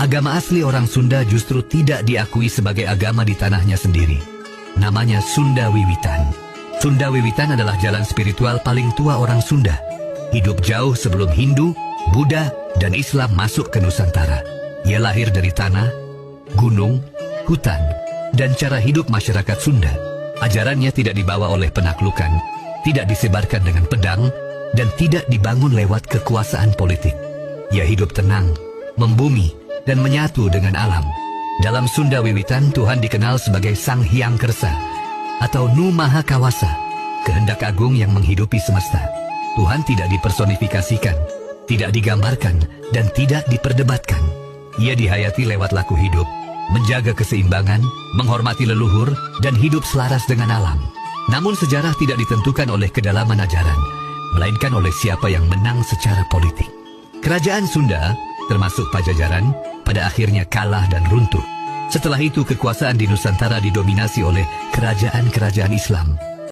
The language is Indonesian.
agama asli orang Sunda justru tidak diakui sebagai agama di tanahnya sendiri. Namanya Sunda Wiwitan. Sunda Wiwitan adalah jalan spiritual paling tua orang Sunda. Hidup jauh sebelum Hindu, Buddha, dan Islam masuk ke Nusantara. Ia lahir dari tanah, gunung, hutan, dan cara hidup masyarakat Sunda. Ajarannya tidak dibawa oleh penaklukan, tidak disebarkan dengan pedang, dan tidak dibangun lewat kekuasaan politik. Ia hidup tenang, membumi, dan menyatu dengan alam. Dalam Sunda Wiwitan, Tuhan dikenal sebagai Sang Hyang Kersa atau Nu Maha Kawasa, kehendak agung yang menghidupi semesta. Tuhan tidak dipersonifikasikan, tidak digambarkan, dan tidak diperdebatkan. Ia dihayati lewat laku hidup, menjaga keseimbangan, menghormati leluhur, dan hidup selaras dengan alam. Namun sejarah tidak ditentukan oleh kedalaman ajaran, melainkan oleh siapa yang menang secara politik. Kerajaan Sunda, termasuk Pajajaran, pada akhirnya kalah dan runtuh. Setelah itu kekuasaan di Nusantara didominasi oleh kerajaan-kerajaan Islam.